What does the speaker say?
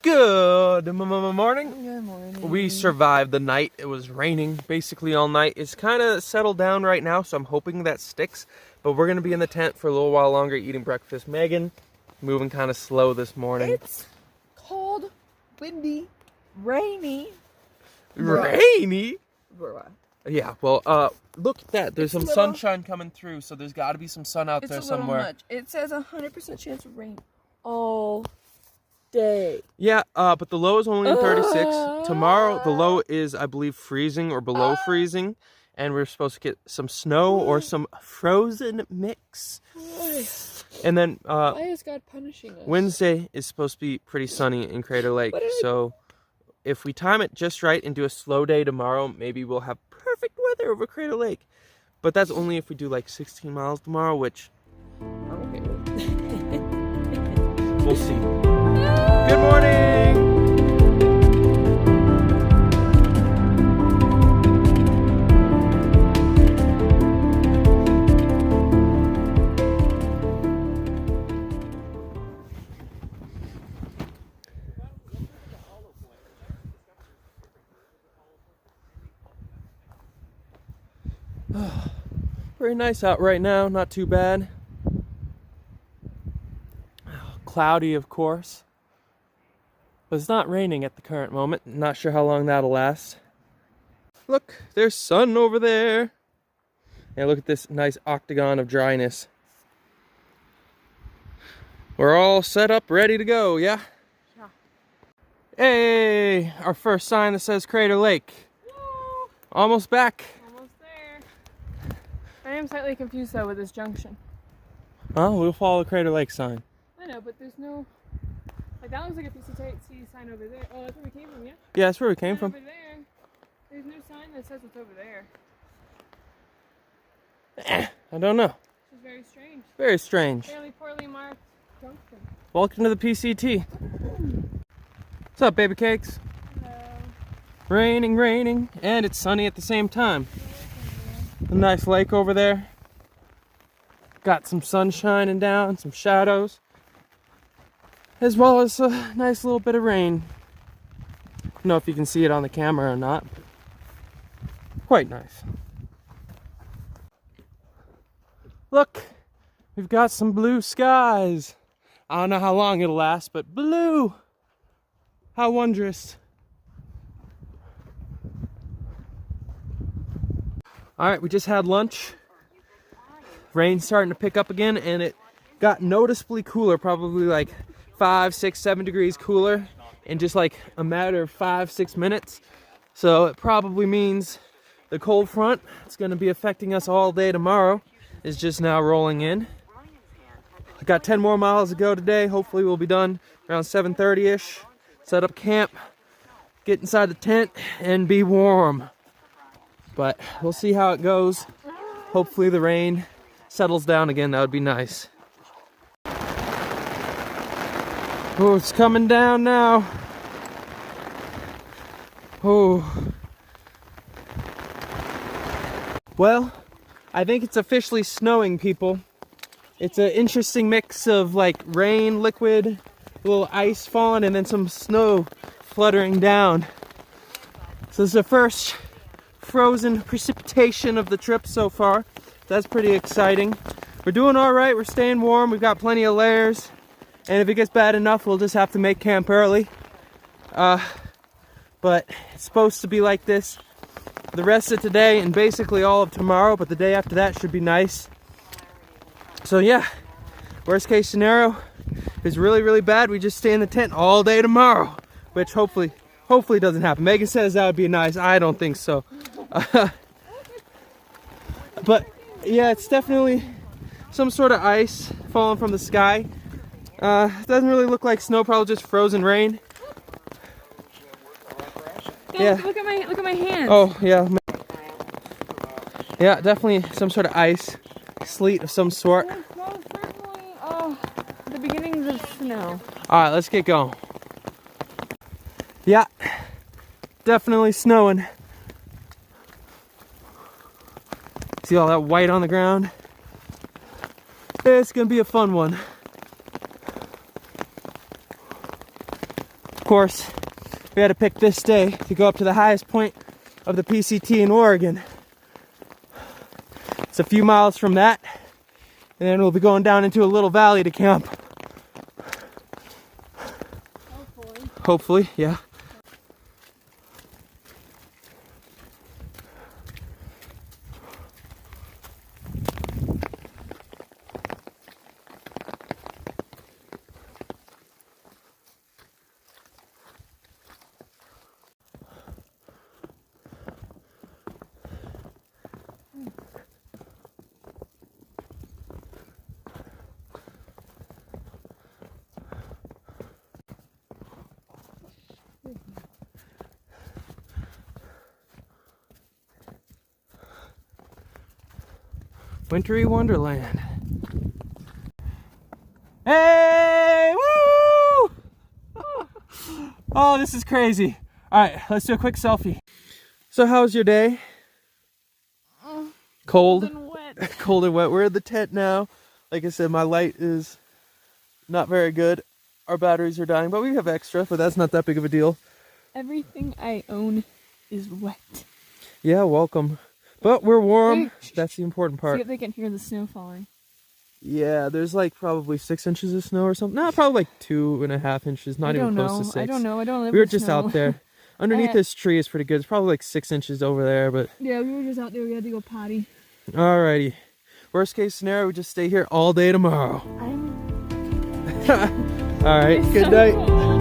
Good morning. Good morning. We survived the night. It was raining basically all night. It's kind of settled down right now, so I'm hoping that sticks. But we're going to be in the tent for a little while longer eating breakfast. Megan, moving kind of slow this morning. It's cold, windy, rainy. Rainy? Bruh. Yeah, well, look at that. There's some sunshine coming through, so there's got to be some sun out there somewhere. Much. It says 100% chance of rain all day. Yeah, but the low is only 36. Tomorrow, the low is, I believe, freezing or below freezing. And we're supposed to get some snow or some frozen mix. And then Why is God punishing us? Wednesday is supposed to be pretty sunny in Crater Lake. So if we time it just right and do a slow day tomorrow, maybe we'll have perfect weather over Crater Lake. But that's only if we do like 16 miles tomorrow, which Okay. we'll see. Good morning! Very nice out right now, not too bad. Cloudy, of course. But it's not raining at the current moment. Not sure how long that'll last. Look, there's sun over there. And look at this nice octagon of dryness. We're all set up, ready to go, yeah? Yeah. Hey, our first sign that says Crater Lake. Woo! Almost back. Almost there. I am slightly confused though with this junction. Oh, we'll follow the Crater Lake sign. I know, but there's no... Like that looks like a PCT sign over there. Oh, that's where we came from, yeah? Yeah, that's where we came from. Over there. There's no sign that says what's over there. I don't know. This is very strange. Very strange. Fairly poorly marked junction. Welcome to the PCT. What's up, baby cakes? Hello. Raining, and it's sunny at the same time. A nice lake over there. Got some sun shining down, some shadows, as well as a nice little bit of rain. I don't know if you can see it on the camera or not. Quite nice. Look, we've got some blue skies. I don't know how long it'll last, but blue! How wondrous. Alright, we just had lunch. Rain's starting to pick up again, and it got noticeably cooler, probably like 5, 6, 7 degrees cooler in just like a matter of 5, 6 minutes. So it probably means the cold front, it's going to be affecting us all day tomorrow, is just now rolling in. I got 10 more miles to go today. Hopefully we'll be done around 7:30ish. Set up camp, get inside the tent, and be warm. But we'll see how it goes. Hopefully the rain settles down again. That would be nice. Oh, it's coming down now. Oh. Well, I think it's officially snowing, people. It's an interesting mix of like rain, liquid, a little ice falling, and then some snow fluttering down. So this is the first frozen precipitation of the trip so far. That's pretty exciting. We're doing all right. We're staying warm. We've got plenty of layers. And if it gets bad enough, we'll just have to make camp early. But it's supposed to be like this the rest of today and basically all of tomorrow. But the day after that should be nice. So yeah, worst case scenario is really, really bad. We just stay in the tent all day tomorrow. Which hopefully doesn't happen. Megan says that would be nice. I don't think so. But yeah, it's definitely some sort of ice falling from the sky. It doesn't really look like snow, probably just frozen rain. Yeah. Look at my hands. Oh yeah. Yeah, definitely some sort of ice, sleet of some sort. Well, certainly, the beginnings of snow. Alright, let's get going. Yeah, definitely snowing. See all that white on the ground? It's gonna be a fun one. Of course, we had to pick this day to go up to the highest point of the PCT in Oregon. It's a few miles from that, and then we'll be going down into a little valley to camp. Hopefully, yeah. Wintry Wonderland. Hey! Woo! Oh, this is crazy. All right, let's do a quick selfie. So how's your day? Cold and wet. Cold and wet. We're in the tent now. Like I said, my light is not very good. Our batteries are dying, but we have extra, but that's not that big of a deal. Everything I own is wet. Yeah, welcome. But we're warm. Hey, That's the important part. See if they can hear the snow falling. Yeah, there's like probably 6 inches of snow or something. No, probably like 2.5 inches. Not even close to 6. I don't know. I don't live We were with just snow. out there. Underneath this tree is pretty good. It's probably like 6 inches over there, but Yeah, we were just out there. We had to go potty. alrighty. Worst case scenario, we just stay here all day tomorrow. I'm Alright, good so night. cold.